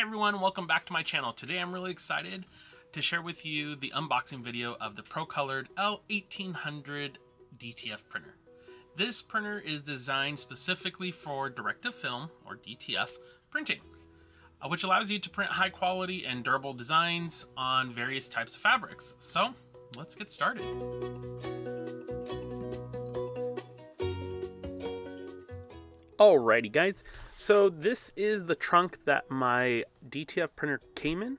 Hey everyone, welcome back to my channel. Today I'm really excited to share with you the unboxing video of the ProColored L1800 DTF printer. This printer is designed specifically for direct-to-film, or DTF, printing, which allows you to print high quality and durable designs on various types of fabrics. So let's get started. Alrighty guys, so this is the trunk that my DTF printer came in,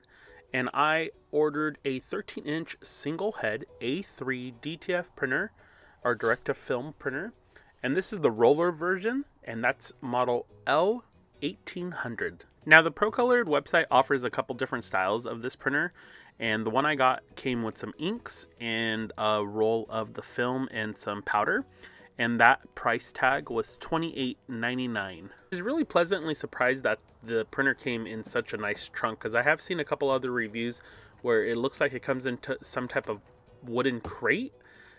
and I ordered a 13-inch single head A3 DTF printer, or direct-to-film printer, and this is the roller version, and that's model L1800. Now the ProColored website offers a couple different styles of this printer, and the one I got came with some inks and a roll of the film and some powder. And that price tag was $28.99. I was really pleasantly surprised that the printer came in such a nice trunk, because I have seen a couple other reviews where it looks like it comes into some type of wooden crate.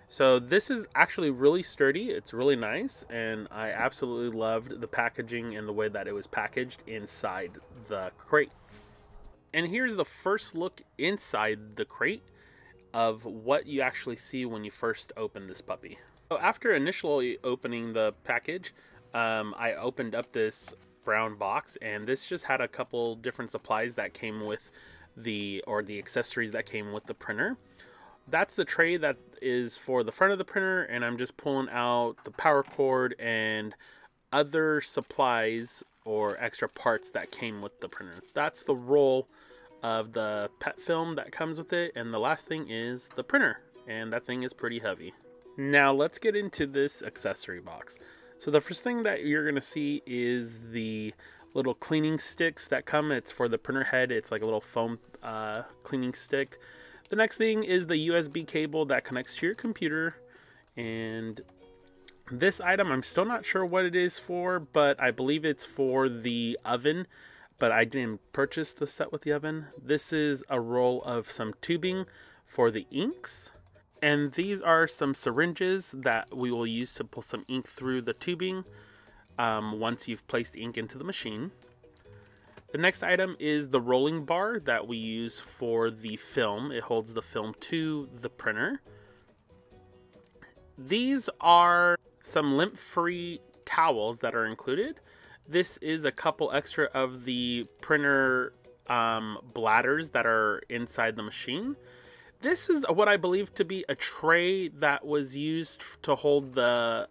So this is actually really sturdy, it's really nice, and I absolutely loved the packaging and the way that it was packaged inside the crate. And here's the first look inside the crate of what you actually see when you first open this puppy. So after initially opening the package, I opened up this brown box, and this just had a couple different supplies that came with the accessories that came with the printer. That's the tray that is for the front of the printer, and I'm just pulling out the power cord and other supplies or extra parts that came with the printer. That's the roll of the pet film that comes with it, and the last thing is the printer, and that thing is pretty heavy. Now let's get into this accessory box. So the first thing that you're going to see is the little cleaning sticks that come. It's for the printer head. It's like a little foam cleaning stick. The next thing is the USB cable that connects to your computer. And this item, I'm still not sure what it is for, but I believe it's for the oven. But I didn't purchase the set with the oven. This is a roll of some tubing for the inks. And these are some syringes that we will use to pull some ink through the tubing once you've placed the ink into the machine. The next item is the rolling bar that we use for the film. It holds the film to the printer. These are some lint-free towels that are included. This is a couple extra of the printer bladders that are inside the machine. This is what I believe to be a tray that was used to hold the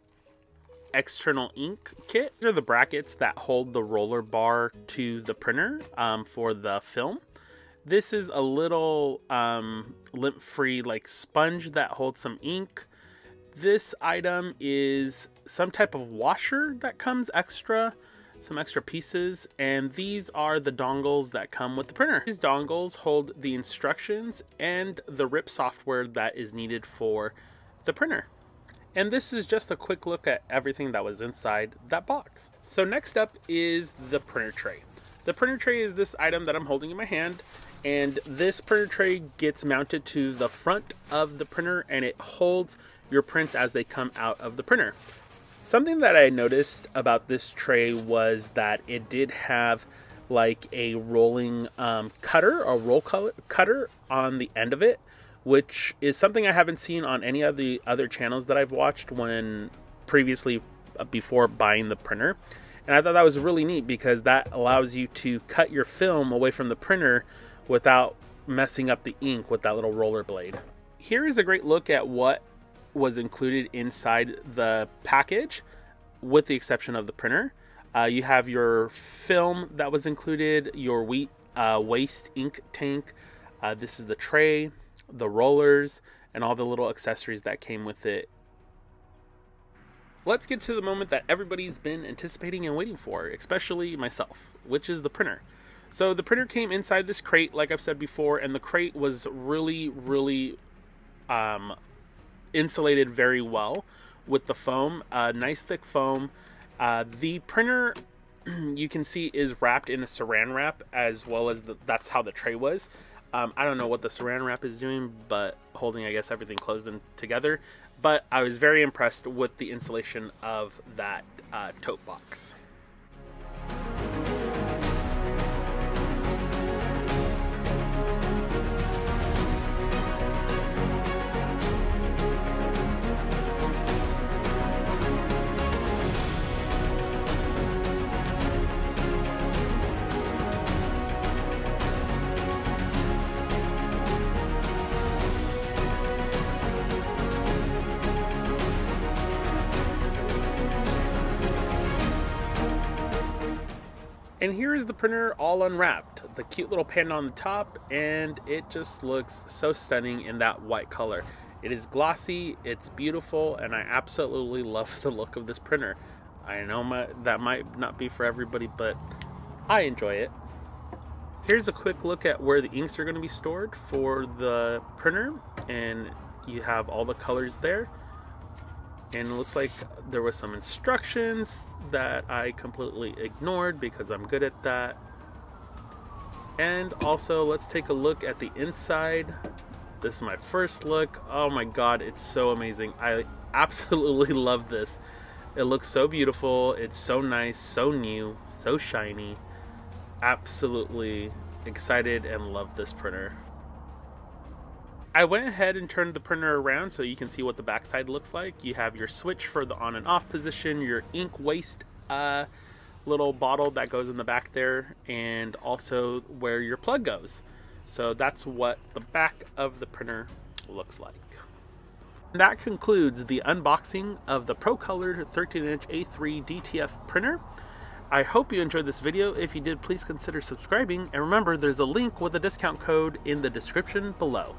external ink kit. These are the brackets that hold the roller bar to the printer for the film. This is a little lint-free like sponge that holds some ink. This item is some type of washer that comes extra. Some extra pieces, and these are the dongles that come with the printer. These dongles hold the instructions and the RIP software that is needed for the printer. And this is just a quick look at everything that was inside that box. So next up is the printer tray. The printer tray is this item that I'm holding in my hand, and this printer tray gets mounted to the front of the printer, and it holds your prints as they come out of the printer. Something that I noticed about this tray was that it did have like a rolling cutter, or roll cutter on the end of it, which is something I haven't seen on any of the other channels that I've watched when previously before buying the printer. And I thought that was really neat, because that allows you to cut your film away from the printer without messing up the ink with that little roller blade. Here is a great look at what was included inside the package, with the exception of the printer. You have your film that was included, your waste ink tank. This is the tray, the rollers, and all the little accessories that came with it. Let's get to the moment that everybody's been anticipating and waiting for, especially myself, which is the printer. So the printer came inside this crate, like I've said before, and the crate was really insulated very well with the foam, nice thick foam. The printer, you can see, is wrapped in a saran wrap, as well as that's how the tray was. I don't know what the saran wrap is doing, but holding, I guess, everything closed in together. But I was very impressed with the insulation of that tote box. And here is the printer all unwrapped. The cute little panda on the top, and it just looks so stunning in that white color. It is glossy, it's beautiful, and I absolutely love the look of this printer. I know that might not be for everybody, but I enjoy it. Here's a quick look at where the inks are going to be stored for the printer, and you have all the colors there. And it looks like there was some instructions that I completely ignored because I'm good at that. And also, let's take a look at the inside. This is my first look. Oh my god, it's so amazing. I absolutely love this. It looks so beautiful. It's so nice, so new, so shiny. Absolutely excited and love this printer. I went ahead and turned the printer around so you can see what the backside looks like. You have your switch for the on and off position, your ink waste little bottle that goes in the back there, and also where your plug goes. So that's what the back of the printer looks like. And that concludes the unboxing of the ProColored 13-inch A3 DTF printer. I hope you enjoyed this video. If you did, please consider subscribing, and remember there's a link with a discount code in the description below.